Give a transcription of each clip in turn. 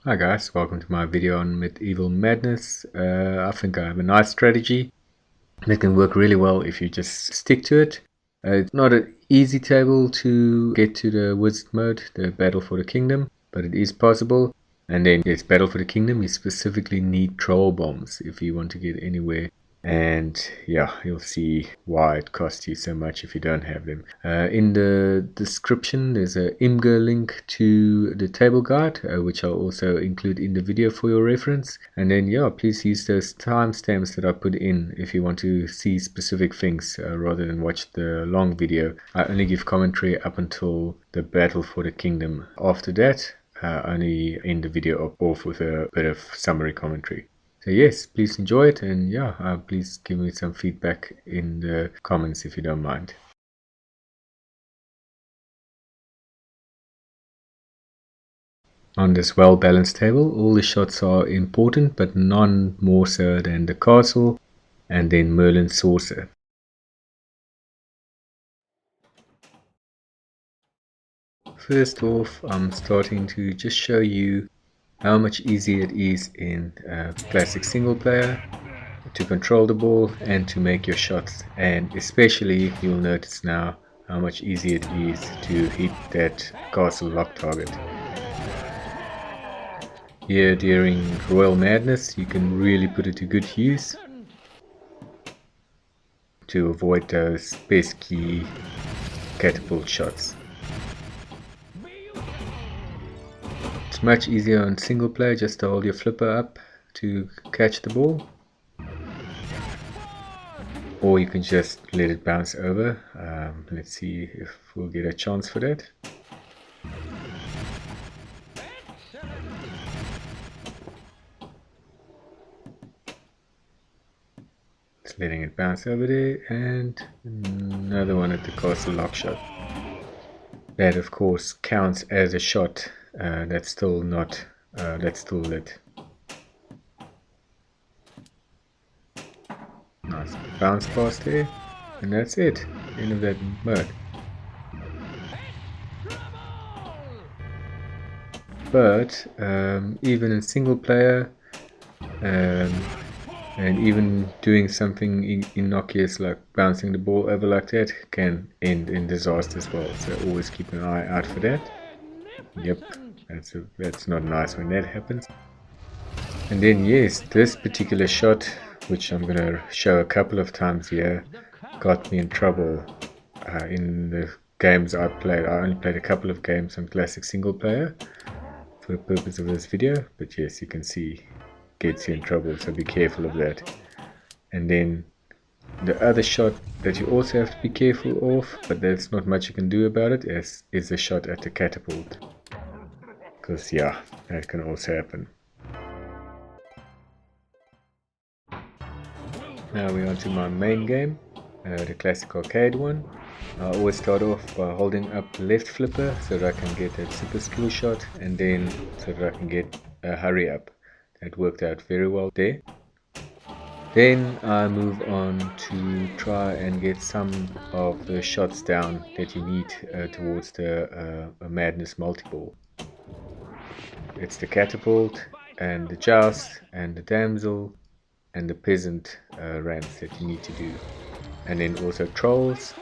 Hi guys, welcome to my video on Medieval Madness. I think I have a nice strategy that can work really well if you just stick to it. It's not an easy table to get to the wizard mode, the battle for the kingdom, but it is possible. And then yes, battle for the kingdom, you specifically need troll bombs if you want to get anywhere. And yeah, you'll see why it costs you so much if you don't have them. In the description there's a Imgur link to the table guide, which I'll also include in the video for your reference. And then yeah, please use those timestamps that I put in if you want to see specific things rather than watch the long video. I only give commentary up until the battle for the kingdom. After that, only end the video off with a bit of summary commentary. So yes, please enjoy it, and yeah, please give me some feedback in the comments if you don't mind. On this well-balanced table, all the shots are important, but none more so than the castle and then Merlin's saucer. First off, I'm starting to just show you how much easier it is in classic single player to control the ball and to make your shots, and especially you'll notice now how much easier it is to hit that castle lock target. Here during Royal Madness you can really put it to good use to avoid those pesky catapult shots. It's much easier on single player just to hold your flipper up to catch the ball, or you can just let it bounce over. Let's see if we'll get a chance for that. Just letting it bounce over there, and another one at the castle lock shot. That of course counts as a shot. That's still not that's still lit. Nice bounce past there, and that's it. End of that mode. But even in single player, and even doing something innocuous like bouncing the ball over like that can end in disaster as well. So always keep an eye out for that. Yep, that's not nice when that happens. And then yes, this particular shot, which I'm gonna show a couple of times here, got me in trouble in the games I played. I only played a couple of games on classic single player for the purpose of this video, but yes, you can see gets you in trouble, so be careful of that. And then the other shot that you also have to be careful of, but there's not much you can do about it, is the shot at the catapult, because yeah, that can also happen. Now we're on to my main game, the classic arcade one. I always start off by holding up the left flipper so that I can get that super skill shot, and then so that I can get a hurry up. That worked out very well there. Then I move on to try and get some of the shots down that you need towards the Madness Multiball. It's the Catapult and the Joust and the Damsel and the Peasant ramps that you need to do, and then also trolls.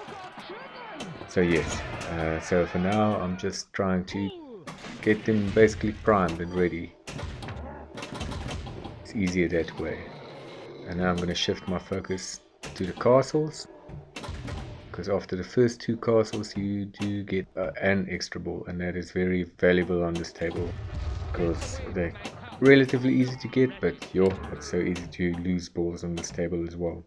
So yes, so for now I'm just trying to get them basically primed and ready. It's easier that way. And now I'm going to shift my focus to the castles, because after the first two castles you do get an extra ball, and that is very valuable on this table because they're relatively easy to get, but it's so easy to lose balls on this table as well.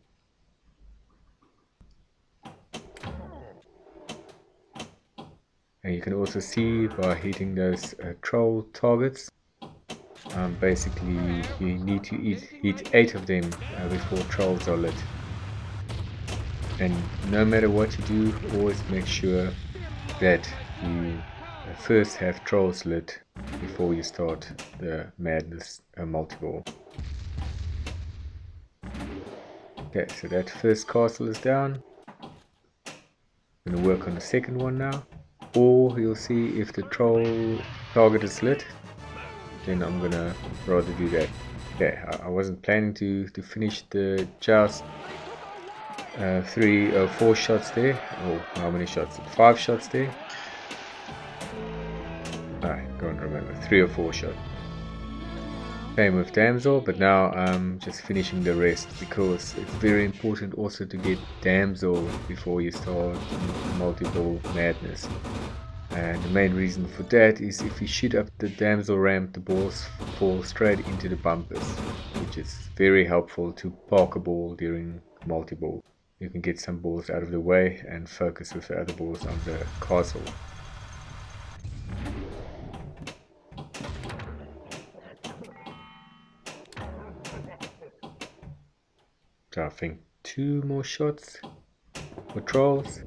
And you can also see by hitting those troll targets, basically you need to hit 8 of them before trolls are lit. And no matter what you do, always make sure that you first have trolls lit before you start the Madness Multiball. Okay, so that first castle is down. I'm going to work on the second one now. Or you'll see if the troll target is lit, then I'm gonna rather do that. Okay, I wasn't planning to finish the Joust 3 or 4 shots there. Oh, how many shots? 5 shots there. I can't remember, 3 or 4 shots. Same with Damsel, but now I'm just finishing the rest because it's very important also to get Damsel before you start Multiball madness. And the main reason for that is if you shoot up the Damsel ramp, the balls fall straight into the bumpers, which is very helpful to park a ball during multi-ball. You can get some balls out of the way and focus with the other balls on the castle. So I think 2 more shots for trolls.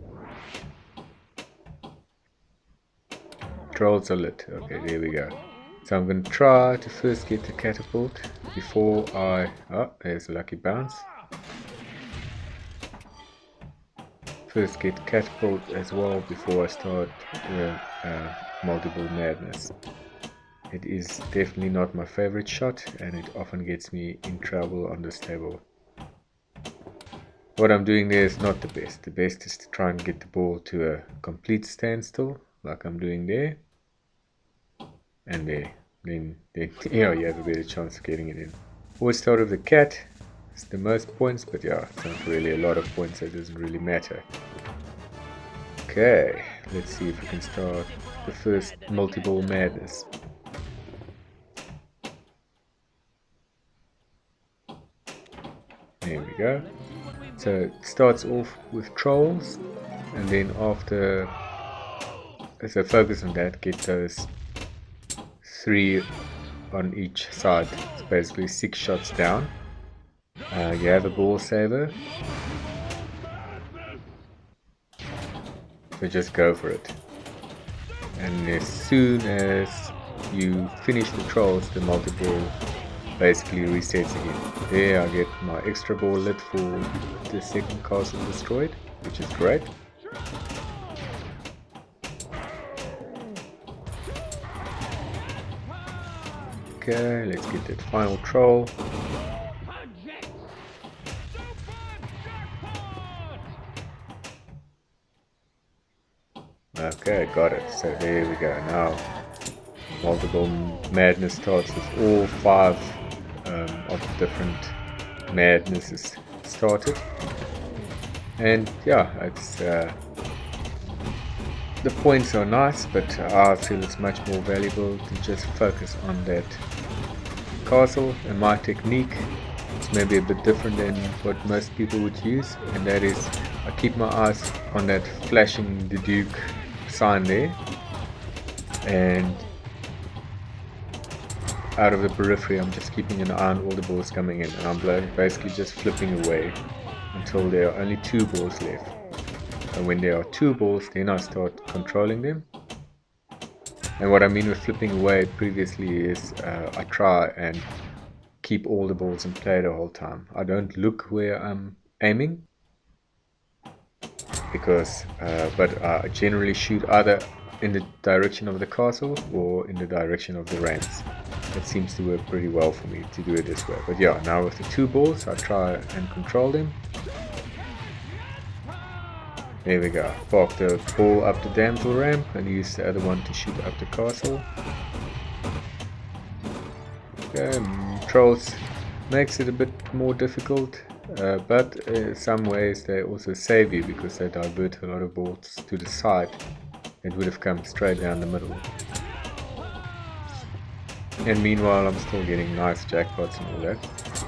Trolls are lit. Okay, there we go. So I'm going to try to first get the catapult before I... Oh, there's a lucky bounce. First get catapult as well before I start the multiple madness. It is definitely not my favorite shot and it often gets me in trouble on this table. What I'm doing there is not the best. The best is to try and get the ball to a complete standstill, like I'm doing there. And there. Then you have a better chance of getting it in. Always start with the cat. It's the most points, but yeah, it's not really a lot of points, so it doesn't really matter. Okay, let's see if we can start the first multi-ball madness. There we go. So it starts off with trolls, and then after, so focus on that, get those 3 on each side. It's basically 6 shots down. You have a ball saver, so just go for it. And as soon as you finish the trolls, the multi-ball basically resets again. There I get my extra ball lit for the second castle destroyed, which is great. Okay, let's get that final troll. Okay, got it. So there we go. Now multiple madness starts with all 5 of the different madnesses started. And yeah, it's the points are nice, but I feel it's much more valuable to just focus on that castle. And my technique is maybe a bit different than what most people would use, and that is I keep my eyes on that flashing the Duke sign there, and out of the periphery I'm just keeping an eye on all the balls coming in, and I'm basically just flipping away until there are only 2 balls left. And when there are 2 balls, then I start controlling them. And what I mean with flipping away previously is I try and keep all the balls in play the whole time. I don't look where I'm aiming, because but I generally shoot either in the direction of the castle or in the direction of the ramps. That seems to work pretty well for me to do it this way. But yeah, now with the 2 balls I try and control them. There we go. Park the ball up the Damsel ramp and use the other one to shoot up the castle. Okay, trolls makes it a bit more difficult, but in some ways they also save you because they divert a lot of balls to the side that would have come straight down the middle. And meanwhile I'm still getting nice jackpots and all that.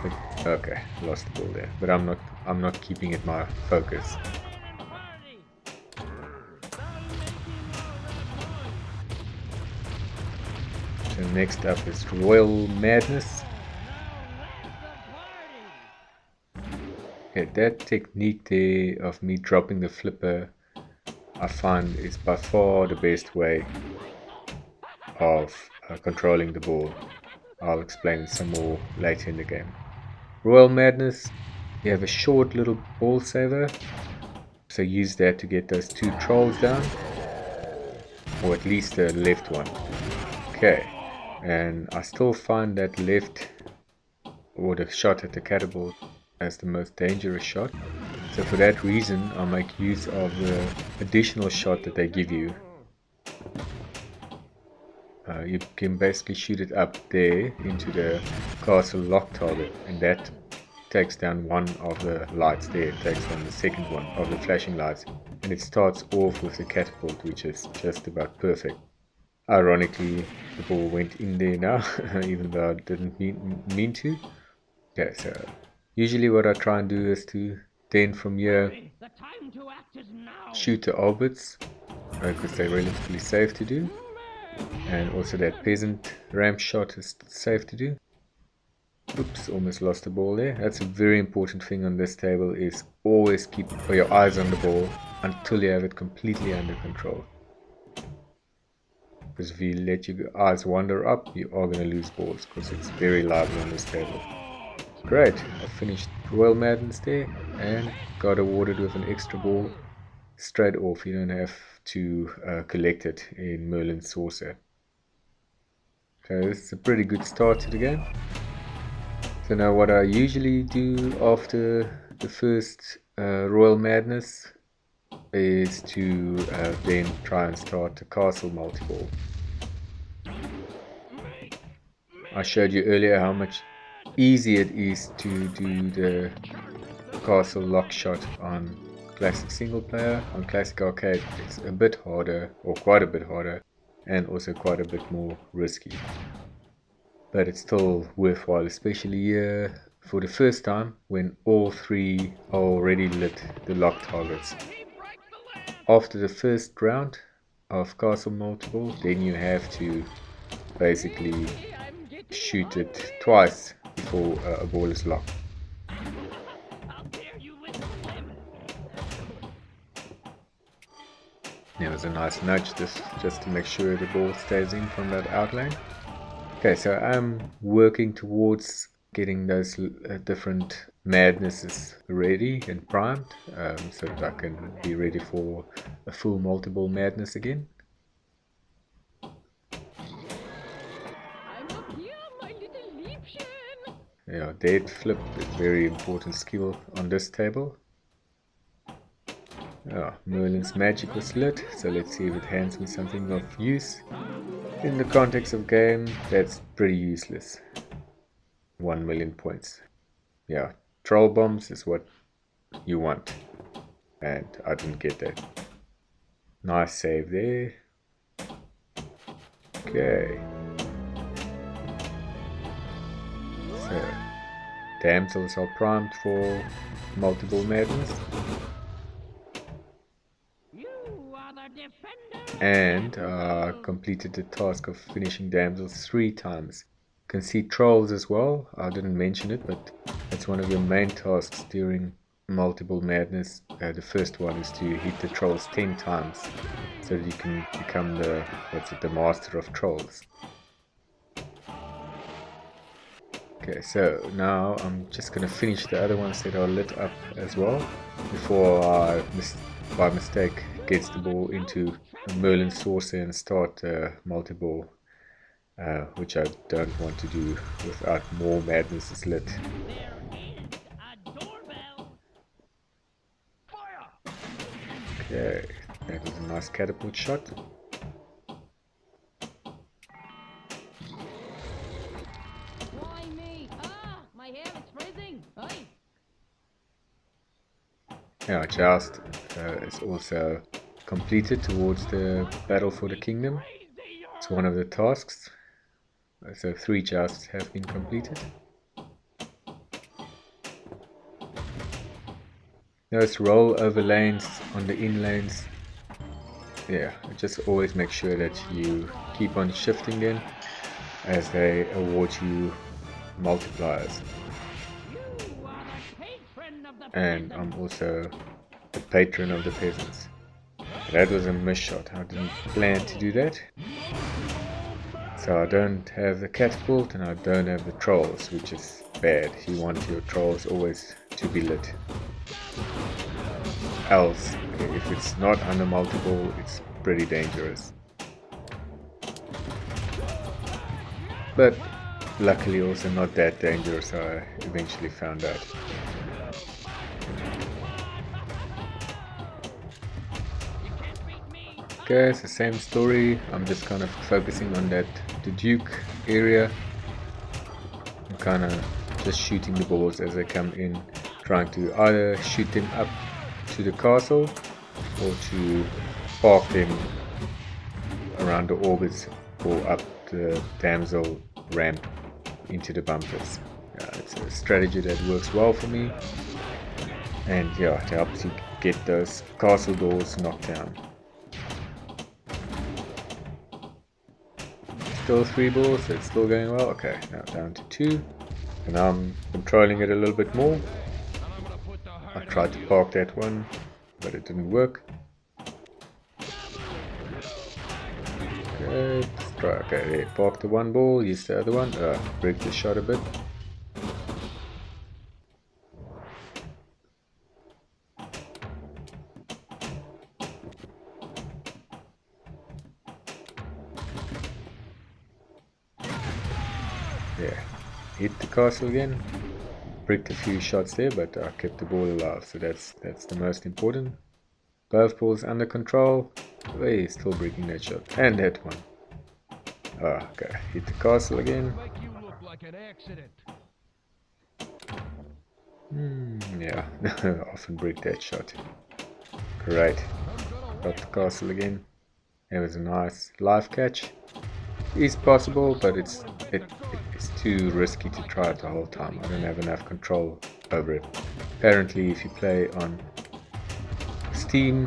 But, okay, lost the ball there. But I'm not keeping it my focus. So next up is Royal Madness. Okay, that technique there of me dropping the flipper I find is by far the best way of controlling the ball. I'll explain some more later in the game. Royal Madness, you have a short little ball saver, so use that to get those 2 trolls down, or at least the left one. Okay, and I still find that left, or the shot at the catapult, as the most dangerous shot. So for that reason I make use of the additional shot that they give you. You can basically shoot it up there into the castle lock target, and that takes down one of the lights there, it takes down the second one of the flashing lights, and it starts off with the catapult, which is just about perfect. Ironically, the ball went in there now, even though I didn't mean to. Okay, so usually what I try and do is to then from here shoot the orbits, because they're relatively safe to do, and also that peasant ramp shot is safe to do. Oops, almost lost the ball there. That's a very important thing on this table, is always keep your eyes on the ball until you have it completely under control. Because if you let your eyes wander up, you are going to lose balls, because it's very lively on this table. Great, I finished Royal Madness there and got awarded with an extra ball straight off. You don't have to collect it in Merlin's Saucer. So this is a pretty good start to the game. So now what I usually do after the first Royal Madness is to then try and start the castle multiball. I showed you earlier how much easier it is to do the castle lock shot on classic single player. On classic arcade it's a bit harder, or quite a bit harder, and also quite a bit more risky. But it's still worthwhile, especially for the first time when all three are already lit, the lock targets. After the first round of castle multiple, then you have to basically shoot it twice before a ball is locked. There was a nice nudge just to make sure the ball stays in from that outlane. Okay, so I'm working towards getting those different madnesses ready and primed, so that I can be ready for a full multiple madness again. Yeah, dead flip is a very important skill on this table. Merlin's magic was lit, so let's see if it hands me something of use. In the context of game, that's pretty useless. 1 million points. Yeah, troll bombs is what you want, and I didn't get that. Nice save there. Okay. So, Damsells are primed for multiple madness. And completed the task of finishing Damsels 3 times. You can see trolls as well. I didn't mention it, but that's one of your main tasks during multiple madness. The first one is to hit the trolls 10 times, so that you can become the master of trolls. Okay, so now I'm just gonna finish the other ones that are lit up as well before I by mistake gets the ball into Merlin's Saucer and start multiball, which I don't want to do without more madnesses lit. Okay, that was a nice catapult shot. Yeah, Joust is also completed towards the battle for the kingdom. It's one of the tasks. So 3 jousts have been completed. Those roll over lanes on the in lanes. Yeah, just always make sure that you keep on shifting them as they award you multipliers. And I'm also the patron of the peasants. That was a miss shot. I didn't plan to do that. So I don't have the catapult and I don't have the trolls, which is bad. You want your trolls always to be lit. Else, if it's not under multiple, it's pretty dangerous. but luckily also not that dangerous. I eventually found out. Okay, it's the same story. I'm just kind of focusing on the Duke area. I'm kind of just shooting the balls as they come in, trying to either shoot them up to the castle or to park them around the orbits or up the Damsel ramp into the bumpers. It's a strategy that works well for me, and yeah, it helps you get those castle doors knocked down. Still 3 balls, so it's still going well. Okay, now down to 2, and now I'm controlling it a little bit more. I tried to park that one, but it didn't work. Okay, let's try. Okay, there, park the 1 ball, use the other one. Break the shot a bit. Yeah, hit the castle again. Bricked a few shots there, but I kept the ball alive, so that's the most important. Both balls under control. Hey, still breaking that shot. And that one. Okay, hit the castle again. Yeah, often break that shot. Great. Got the castle again. It was a nice live catch. It's possible, but it's too risky to try it the whole time. I don't have enough control over it. Apparently, if you play on Steam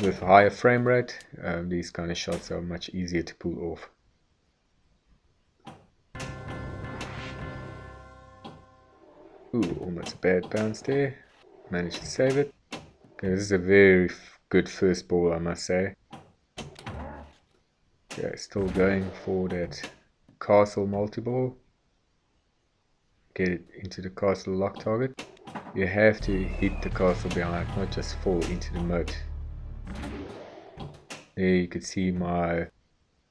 with higher frame rate, these kind of shots are much easier to pull off. Ooh, almost a bad bounce there. Managed to save it. Okay, this is a very good first ball, I must say. Okay, still going for that castle multiball. Get it into the castle lock target. You have to hit the castle behind, not just fall into the moat. There you can see my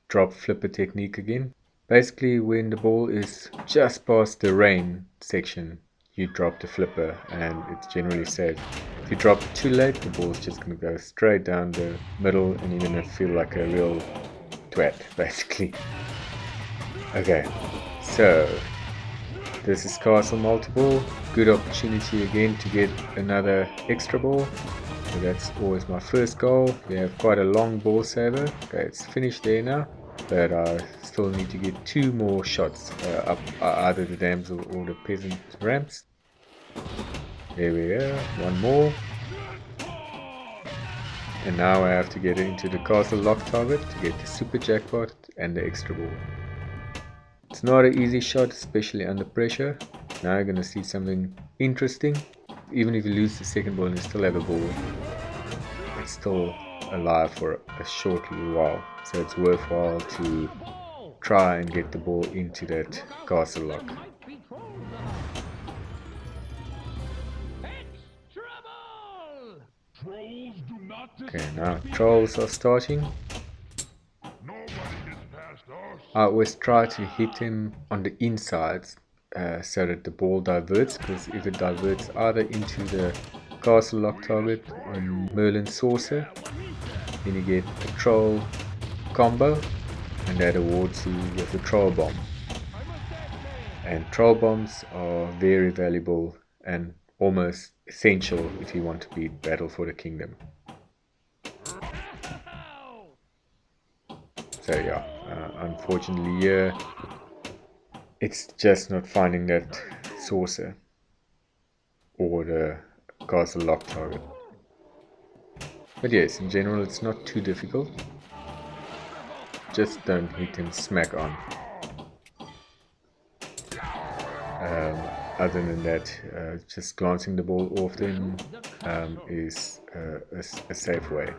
drop flipper technique again. Basically, when the ball is just past the rain section, you drop the flipper and it's generally safe. If you drop it too late, the ball's just going to go straight down the middle and you're going to feel like a real twat, basically. Okay, so this is castle multiball. Good opportunity again to get another extra ball. So that's always my first goal. We have quite a long ball saver. Okay, it's finished there now, but I still need to get 2 more shots up either the Damsel or the Peasant ramps. There we go, 1 more. And now I have to get into the castle lock target to get the super jackpot and the extra ball. It's not an easy shot, especially under pressure. Now you're going to see something interesting. Even if you lose the second ball and you still have a ball, it's still alive for a short little while. So it's worthwhile to try and get the ball into that castle lock. Okay, now trolls are starting. I always try to hit him on the insides so that the ball diverts, because if it diverts either into the castle lock target or Merlin saucer, then you get a troll combo, and that awards you with a troll bomb. And troll bombs are very valuable and almost essential if you want to beat Battle for the Kingdom. So yeah, unfortunately here, it's just not finding that saucer or the castle lock target. But yes, in general it's not too difficult. Just don't hit him smack on. Other than that, just glancing the ball off them is a safe way.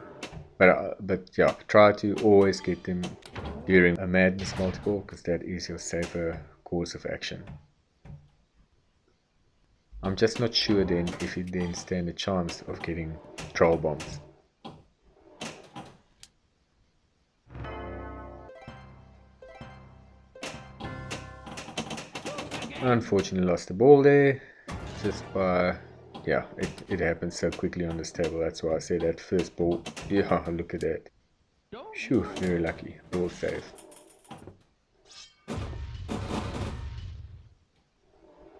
But yeah, try to always get them during a madness multiple, because that is your safer course of action. I'm just not sure then if you then stand a chance of getting troll bombs. Unfortunately lost the ball there, just by, yeah, it happened so quickly on this table. That's why I say that first ball, yeah, look at that. Phew, very lucky, ball save.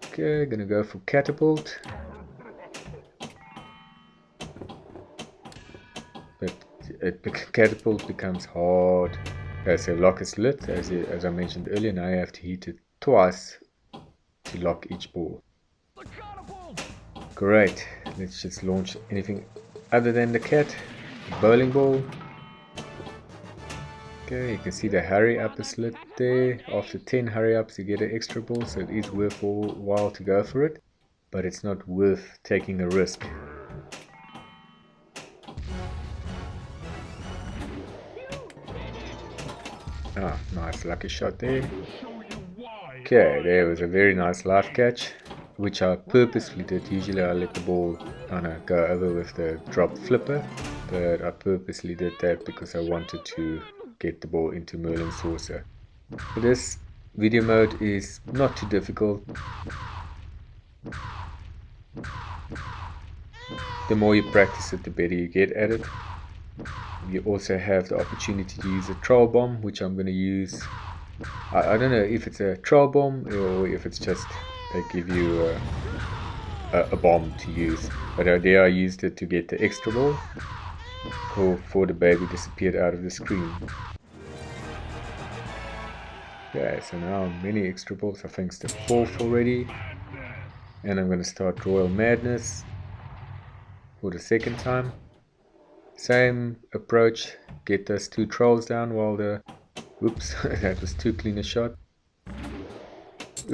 Okay, gonna go for Catapult. But Catapult becomes hard. So lock is lit, as I mentioned earlier. Now you have to hit it twice to lock each ball. Great, let's just launch anything other than the cat. The bowling ball. Okay, you can see the hurry up is lit there. After 10 hurry ups you get an extra ball, so it is worthwhile to go for it, but it's not worth taking a risk. Ah, nice lucky shot there. Okay, there was a very nice life catch, which I purposely did. Usually I let the ball go over with the drop flipper, but I purposely did that because I wanted to get the ball into Merlin's saucer. So this video mode is not too difficult. The more you practice it, the better you get at it. You also have the opportunity to use a troll bomb, which I'm going to use. I don't know if it's a troll bomb or if it's just they give you a bomb to use, but there I used it to get the extra ball before the baby disappeared out of the screen. Okay, so now many extra balls. I think it's the 4th already, and I'm going to start Royal Madness for the 2nd time. Same approach, get those 2 trolls down while the... Oops, that was too clean a shot.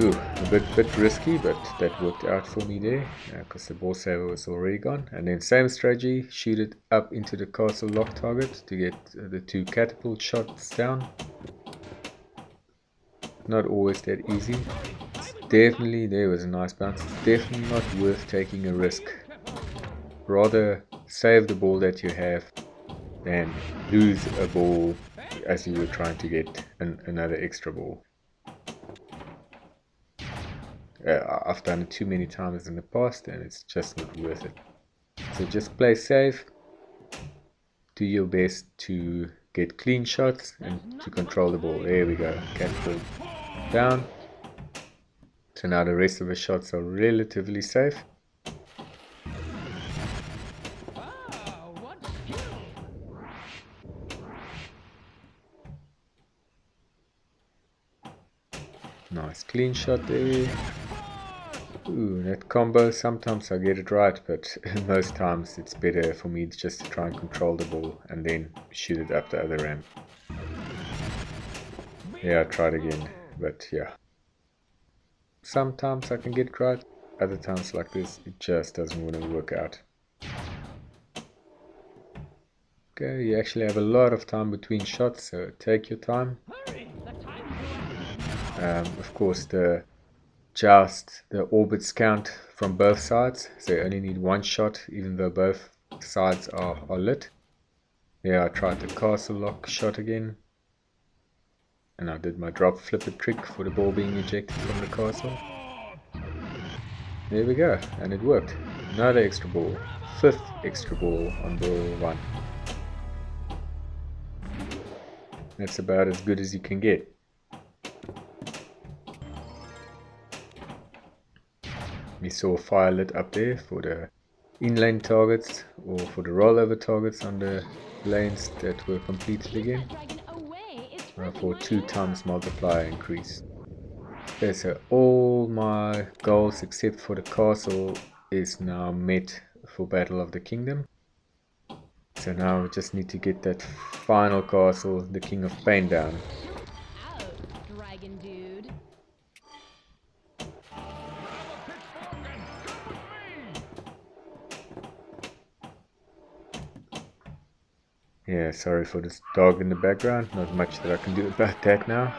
Ooh, a bit risky, but that worked out for me there, because the ball saver was already gone. And then same strategy, shoot it up into the castle lock target to get the 2 catapult shots down. Not always that easy. It's definitely, there was a nice bounce, it's definitely not worth taking a risk. Rather save the ball that you have than lose a ball as you were trying to get another extra ball. I've done it too many times in the past and it's just not worth it. So just play safe, do your best to get clean shots and to control the ball. There we go, catapult down. So now the rest of the shots are relatively safe. Nice clean shot there. Ooh, that combo, sometimes I get it right, but most times it's better for me just to try and control the ball and then shoot it up the other ramp. Yeah, I tried again, but yeah. Sometimes I can get it right, other times like this, it just doesn't want to work out. Okay, you actually have a lot of time between shots, so take your time. Of course, the Joust, the orbits count from both sides, so you only need 1 shot even though both sides are lit. Yeah, I tried the castle lock shot again, and I did my drop flipper trick for the ball being ejected from the castle. There we go, and it worked. Another extra ball, 5th extra ball on ball 1. That's about as good as you can get. We saw fire lit up there for the in-lane targets or for the rollover targets on the lanes that were completed again for 2 times multiplier increase. Okay, so all my goals except for the castle is now met for Battle of the Kingdom. So now we just need to get that final castle, the King of Payne, down. Yeah, sorry for this dog in the background, not much that I can do about that now.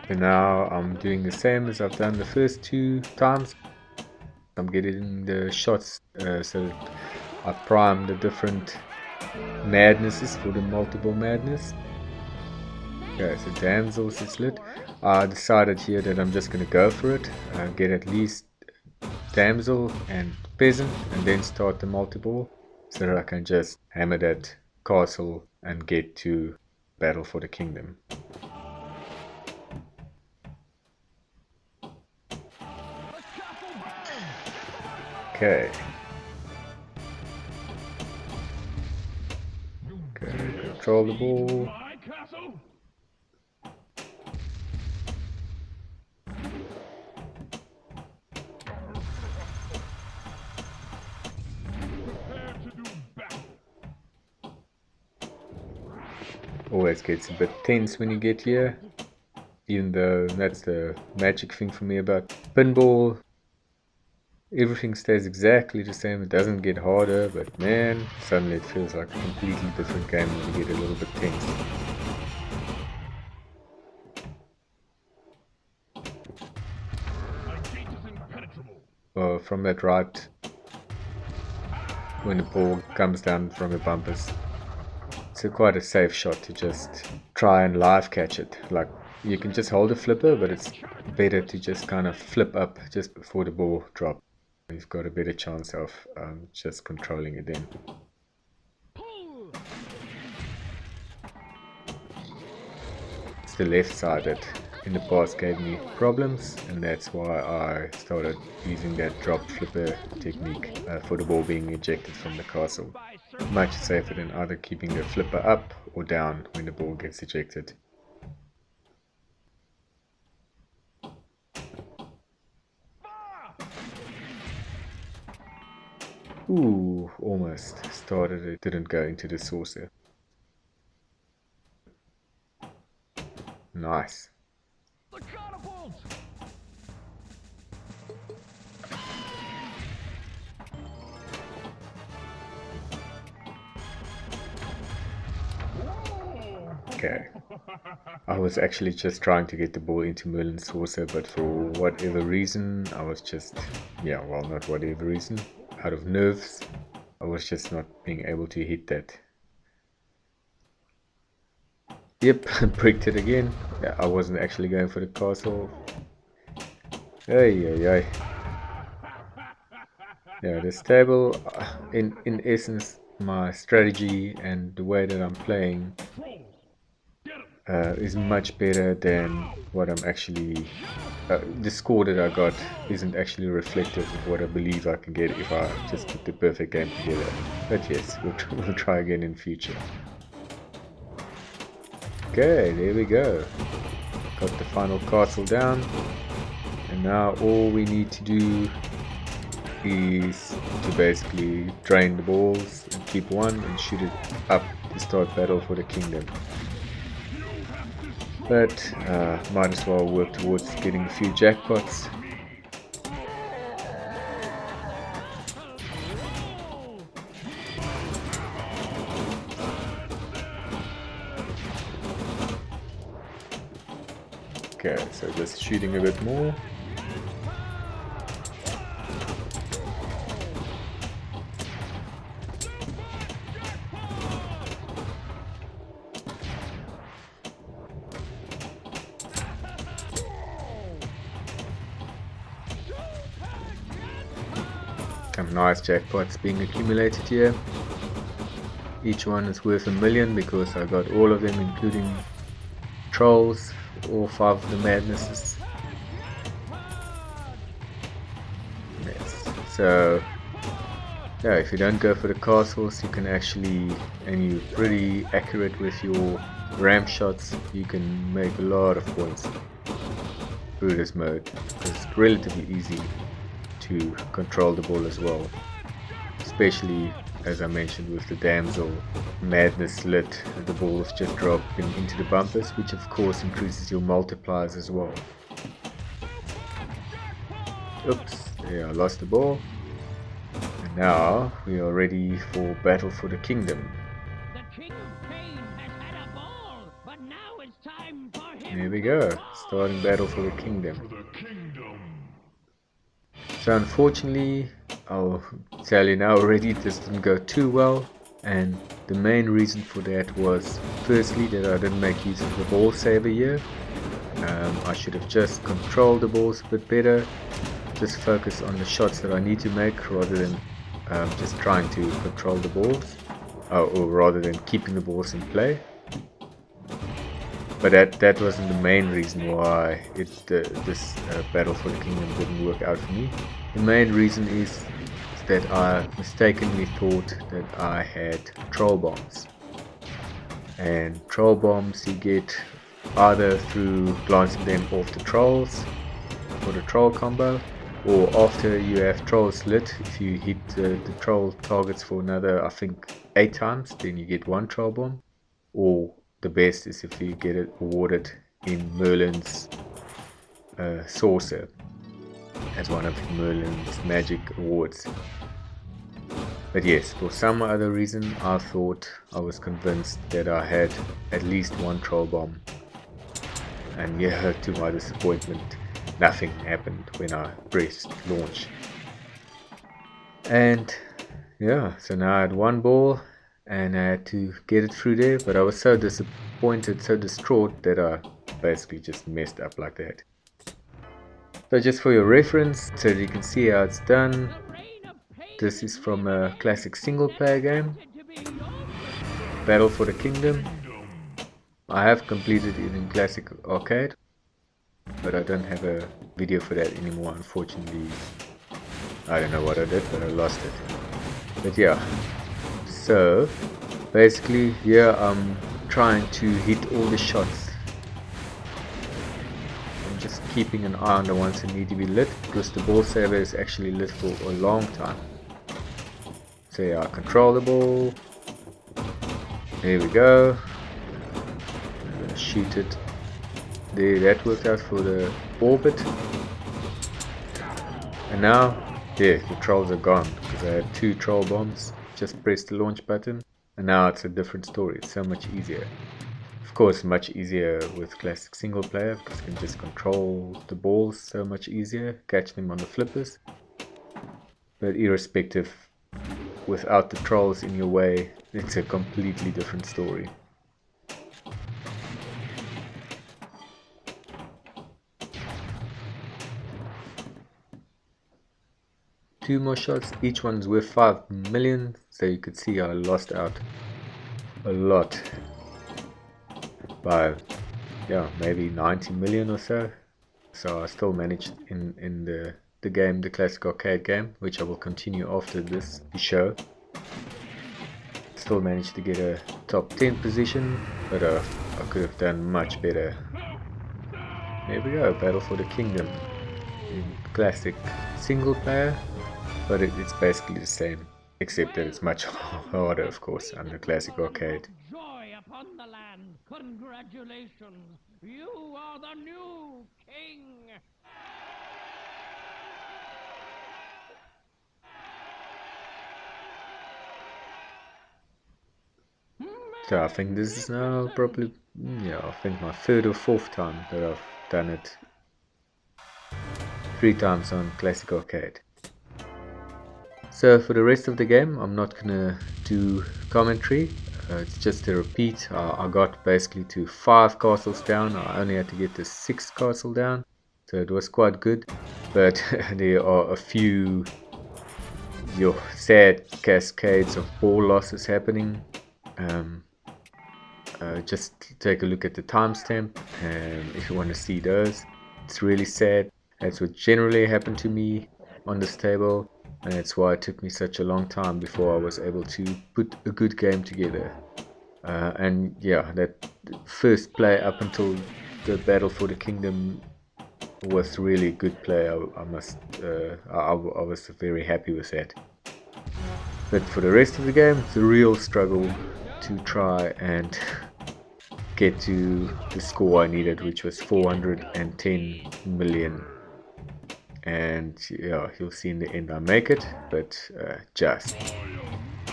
So now I'm doing the same as I've done the first 2 times. I'm getting the shots so that I prime the different madnesses for the multiple madness. Okay, so Damsells is lit. I decided here that I'm just gonna go for it, get at least Damsel and Peasant, and then start the multiball so that I can just hammer that castle and get to battle for the kingdom. Okay. Okay, control the ball. Always gets a bit tense when you get here, even though that's the magic thing for me about pinball. Everything stays exactly the same, it doesn't get harder, but man, suddenly it feels like a completely different game when you get a little bit tense. From that right, when the ball comes down from the bumpers, it's quite a safe shot to just try and live catch it. Like, you can just hold a flipper, but it's better to just kind of flip up just before the ball drops. You've got a better chance of just controlling it then. It's the left side that in the past gave me problems, and that's why I started using that drop flipper technique for the ball being ejected from the castle. Much safer than either keeping the flipper up or down when the ball gets ejected. Ooh, almost started it, didn't go into the saucer. Nice. The Catapult! Okay. I was actually just trying to get the ball into Merlin's saucer, but for whatever reason, I was just, well, not whatever reason, out of nerves, I was just not being able to hit that. Yep, bricked it again. Yeah, I wasn't actually going for the castle. Ay. Yeah, this table, in essence, my strategy and the way that I'm playing is much better than what I'm actually... the score that I got isn't actually reflective of what I believe I can get if I just put the perfect game together. But yes, we'll try again in future. Okay, there we go. Got the final castle down. And now all we need to do is to basically drain the balls and keep one and shoot it up to start battle for the kingdom. But might as well work towards getting a few jackpots. Okay, so just shooting a bit more. Some nice jackpots being accumulated here. Each one is worth $1 million because I got all of them, including trolls, all 5 of the madnesses. Yes. So yeah, if you don't go for the castles, you can actually, and you're pretty accurate with your ramp shots, you can make a lot of points through this mode. It's relatively easy to control the ball as well, especially as I mentioned with the Damsel madness lit, the balls just drop into the bumpers, which of course increases your multipliers as well. Oops, yeah, I lost the ball. And now we are ready for battle for the kingdom. The King of Payne has had a ball, but now it's time for him. Here we go, starting battle for the kingdom. So unfortunately, I'll tell you now already, this didn't go too well. And the main reason for that was firstly that I didn't make use of the ball saver here. I should have just controlled the balls a bit better, just focus on the shots that I need to make rather than just trying to control the balls, or rather than keeping the balls in play. But that wasn't the main reason why this Battle for the Kingdom didn't work out for me. The main reason is that I mistakenly thought that I had troll bombs. And troll bombs you get either through glancing them off the trolls for the troll combo, or after you have trolls lit. If you hit the troll targets for another, I think 8 times, then you get 1 troll bomb. Or the best is if you get it awarded in Merlin's Saucer as one of Merlin's magic awards. But yes, for some other reason I was convinced that I had at least 1 troll bomb. And yeah, to my disappointment, nothing happened when I pressed launch. And yeah, so now I had 1 ball and I had to get it through there, but I was so disappointed, so distraught, that I basically just messed up like that. So just for your reference, so that you can see how it's done, this is from a classic single player game, Battle for the Kingdom. I have completed it in classic arcade, but I don't have a video for that anymore, unfortunately. I don't know what I did, but I lost it. But yeah, so basically here I'm trying to hit all the shots. I'm just keeping an eye on the ones that need to be lit, because the ball saver is actually lit for a long time. So yeah, I control the ball. There we go. I'm gonna shoot it. There, that worked out for the orbit. And now, yeah, the trolls are gone, because I had 2 troll bombs. Just press the launch button, and now it's a different story. It's so much easier. Of course, much easier with classic single player, because you can just control the balls so much easier, catch them on the flippers. But irrespective, without the trolls in your way, it's a completely different story. Two more shots, each one's worth 5 million, so you could see I lost out a lot by, yeah, maybe 90 million or so. So I still managed in the game, the classic arcade game, which I will continue after this show. Still managed to get a top 10 position, but I could have done much better. There we go, Battle for the Kingdom in classic single player, but it's basically the same, except that it's much harder, of course, on the classic arcade. Joy upon the land. Congratulations, you are the new king. So I think this is now probably, yeah, I think my 3rd or 4th time that I've done it. 3 times on classic arcade. So for the rest of the game, I'm not gonna do commentary. It's just a repeat. I got basically to 5 castles down. I only had to get the 6th castle down, so it was quite good. But there are a few sad cascades of ball losses happening. Just take a look at the timestamp if you want to see those. It's really sad. That's what generally happened to me on this table, and that's why it took me such a long time before I was able to put a good game together. And yeah, that first play up until the Battle for the Kingdom was really good play. I was very happy with that. But for the rest of the game, it's a real struggle to try and get to the score I needed, which was 410 million. And yeah, you'll see in the end I make it, but just.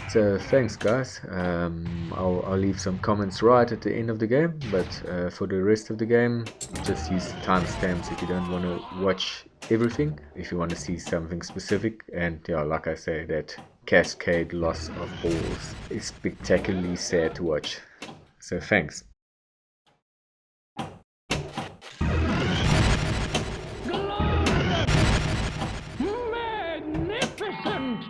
So thanks guys. I'll leave some comments right at the end of the game, but for the rest of the game, just use the timestamps if you don't want to watch everything, if you want to see something specific. And yeah, like I say, that cascade loss of balls is spectacularly sad to watch. So thanks. Magnificent!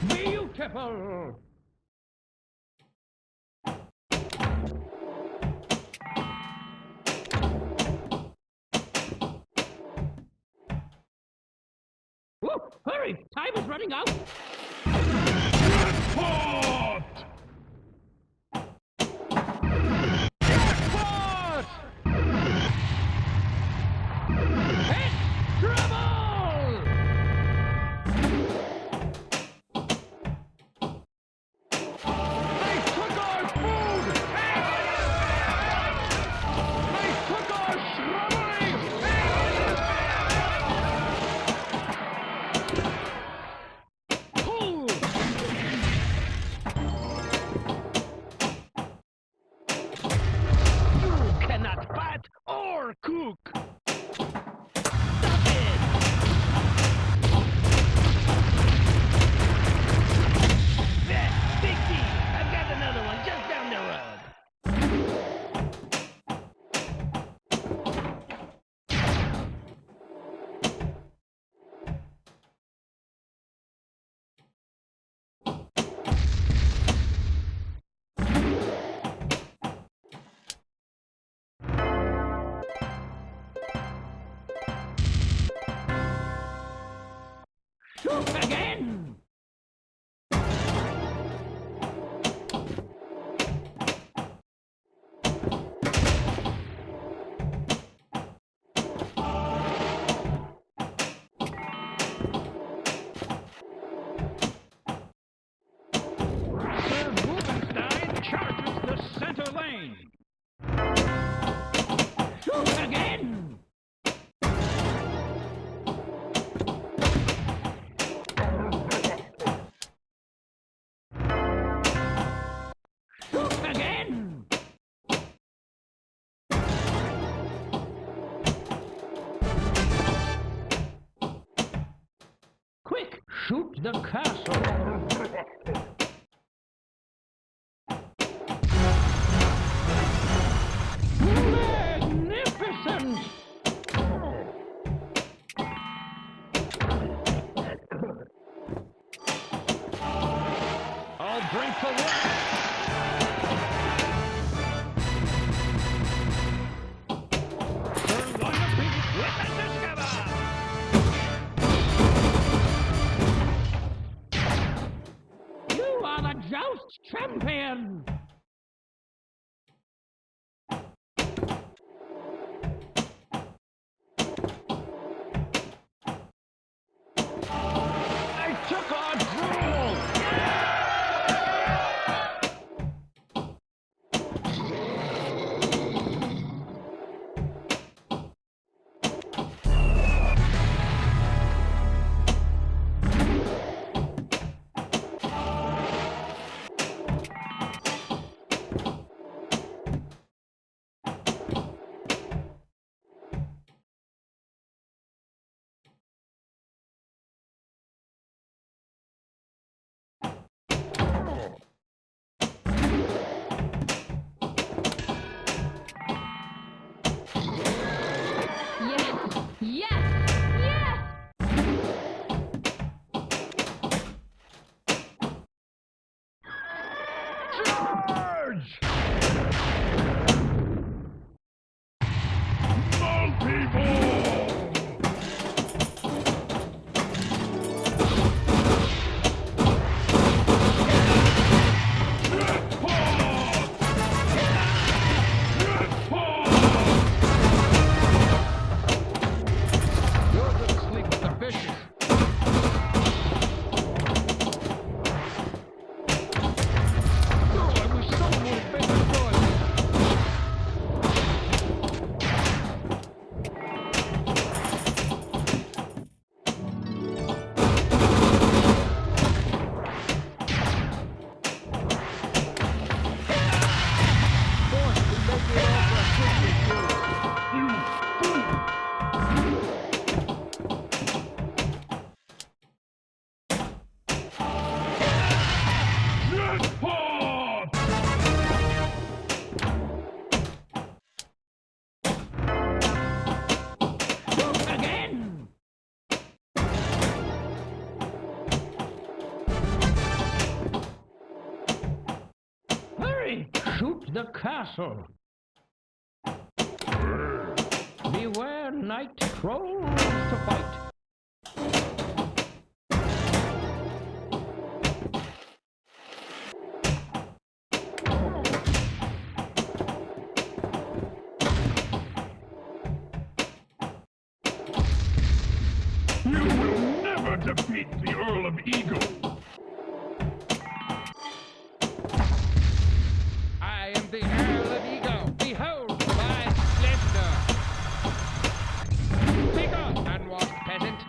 Beautiful! Whoa, hurry! Time is running out! Jackpot! Jackpot! It's trouble! They took our food! They took our shrubbery! Pull! You cannot bat or cook! Stop it! There, big D! I've got another one just down the road. Shoot again! Sir Rubenstein charges the center lane. Shoot again! Shoot again! Quick, shoot the castle! Magnificent! I'll drink the water! Turn one of these with the discover! You are the Joust champion! I took on drool! the castle. Beware night trolls to fight. You will never defeat the Earl of Eagle. I am the Earl of Eagle. Behold my splendor. Take off, unwashed peasant.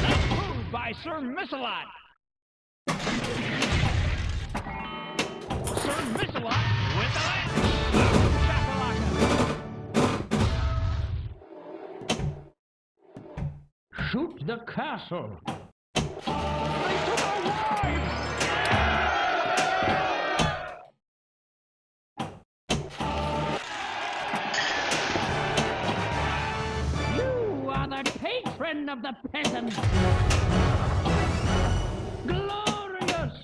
Approved by Sir Missalot. Sir Missalot with the lance. Chakalaka. Shoot the castle. They took our wives! You are the patron of the peasants. Glorious!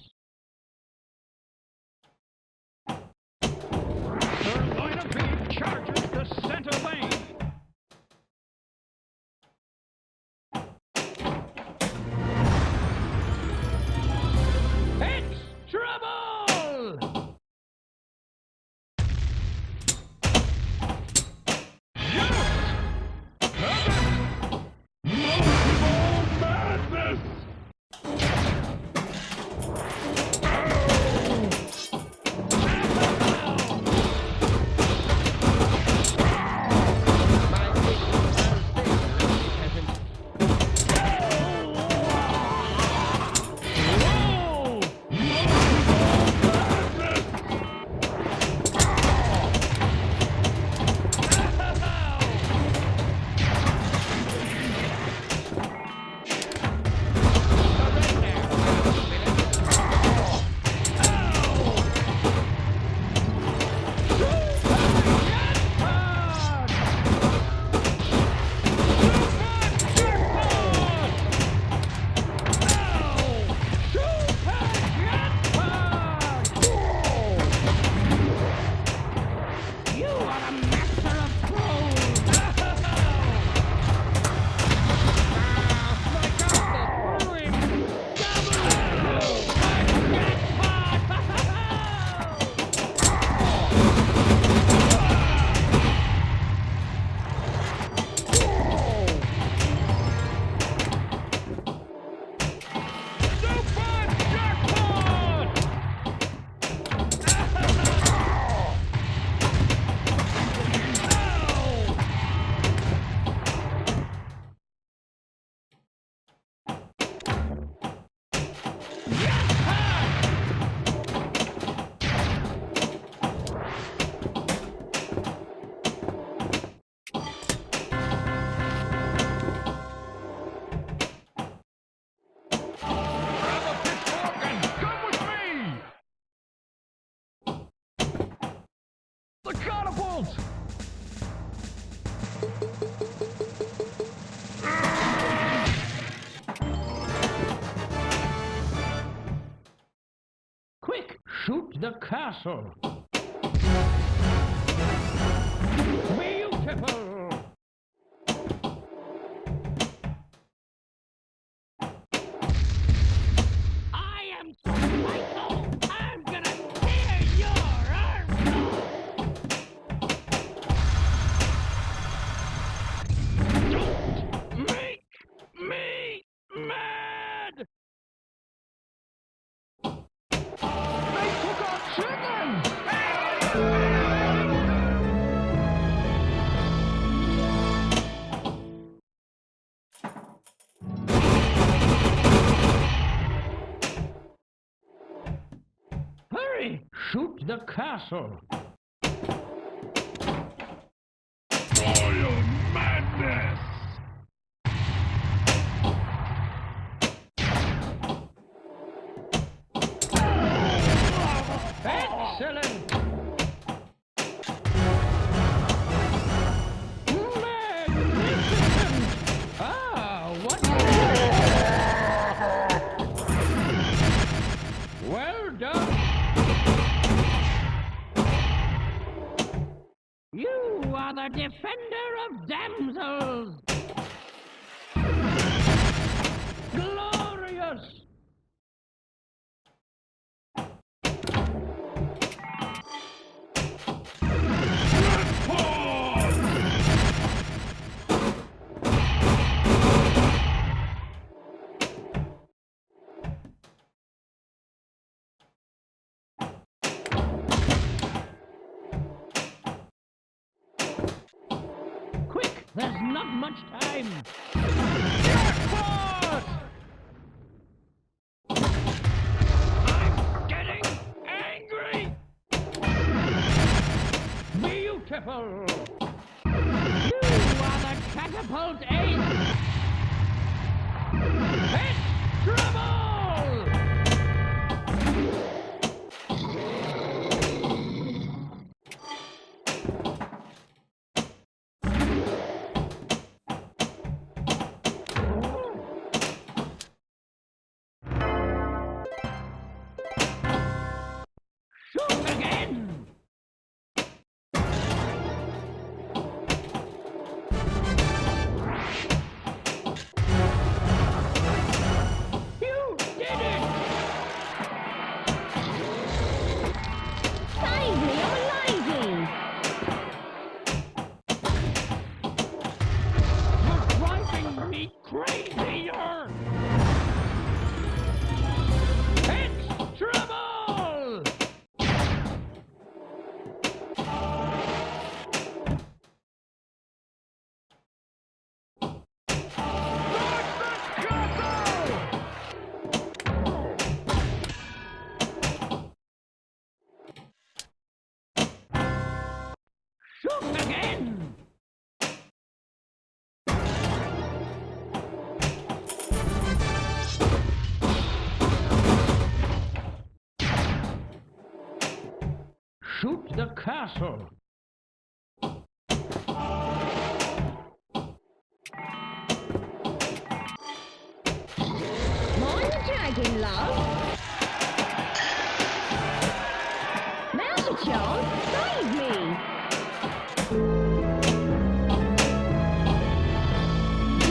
Sir Line of Feet charges the center lane. It's trouble! Joust! Peasant! Multiball madness! The Catapult! Quick, shoot the castle. Beautiful! I am psycho! I'm gonna tear your arms off! Don't make me mad! They took our chickens! Hurry! Shoot the castle! Royal madness! Excellent! Magnificent! Ah, what? There's not much time. Jackpot! I'm getting angry. Beautiful. You are the Catapult Ace. It's trouble! Shoot again! You did it! Save me, I'm lazy. You're driving me crazier! It's trouble! Shoot again! Shoot the castle! Mind the dragon, love. Now's your chance. Save me.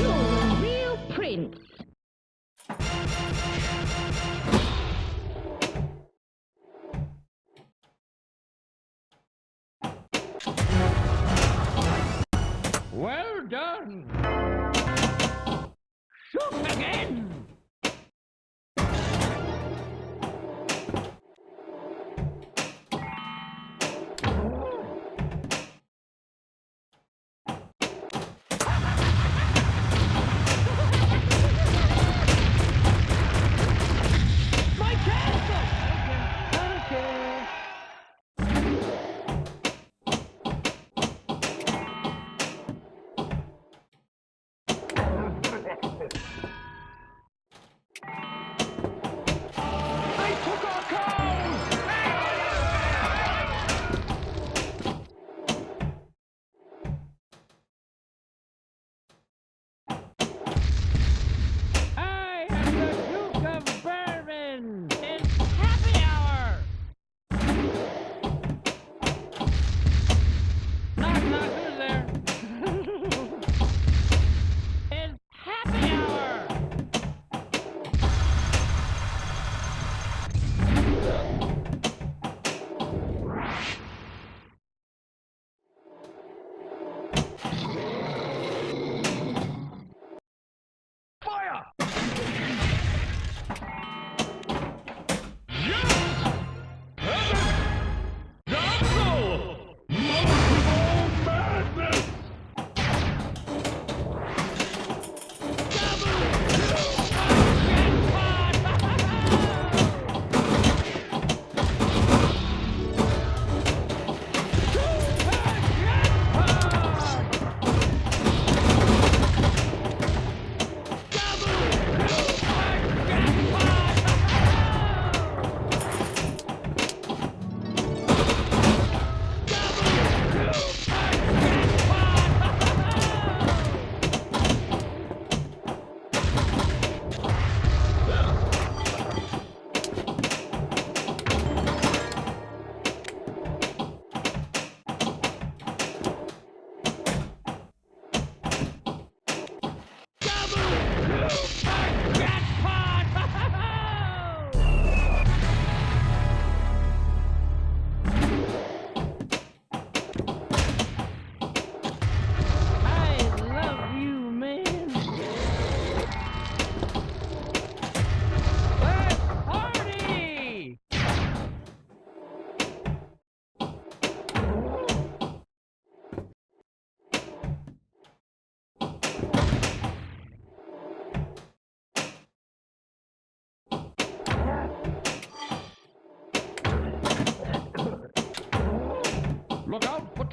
You're a real prince. Well done! Shoot again! My castle! Okay.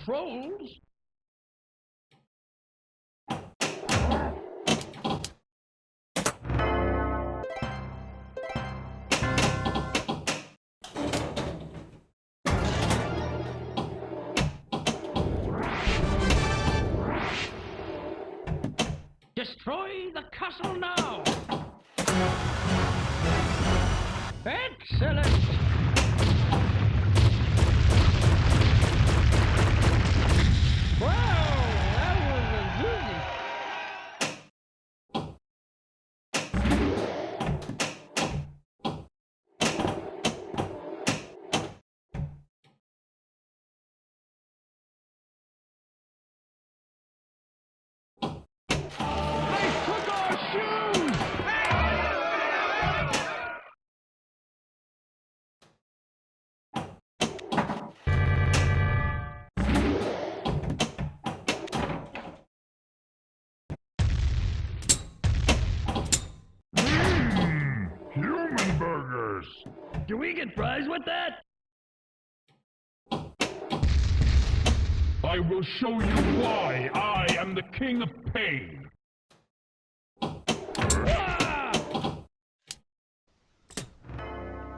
trolls. Destroy the castle now! Excellent! Wow, that was a doozy. They took our shoes! Human burgers! Do we get fries with that? I will show you why I am the King of Payne.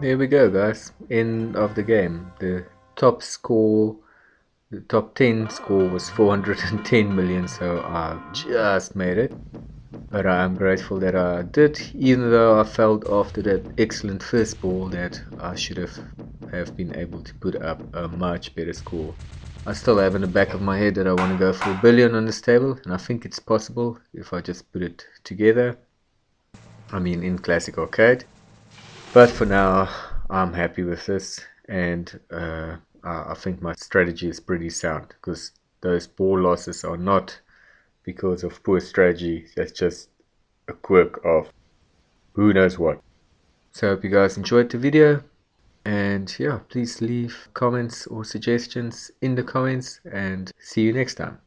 There we go, guys. End of the game. The top 10 score was 410 million, so I just made it. But I'm grateful that I did, even though I felt after that excellent first ball that I should have been able to put up a much better score. I still have in the back of my head that I want to go for 1 billion on this table, and I think it's possible if I just put it together. I mean, in classic arcade. But for now, I'm happy with this, and I think my strategy is pretty sound, because those ball losses are not because of poor strategy. That's just a quirk of who knows what. So I hope you guys enjoyed the video, and yeah, please leave comments or suggestions in the comments, and see you next time.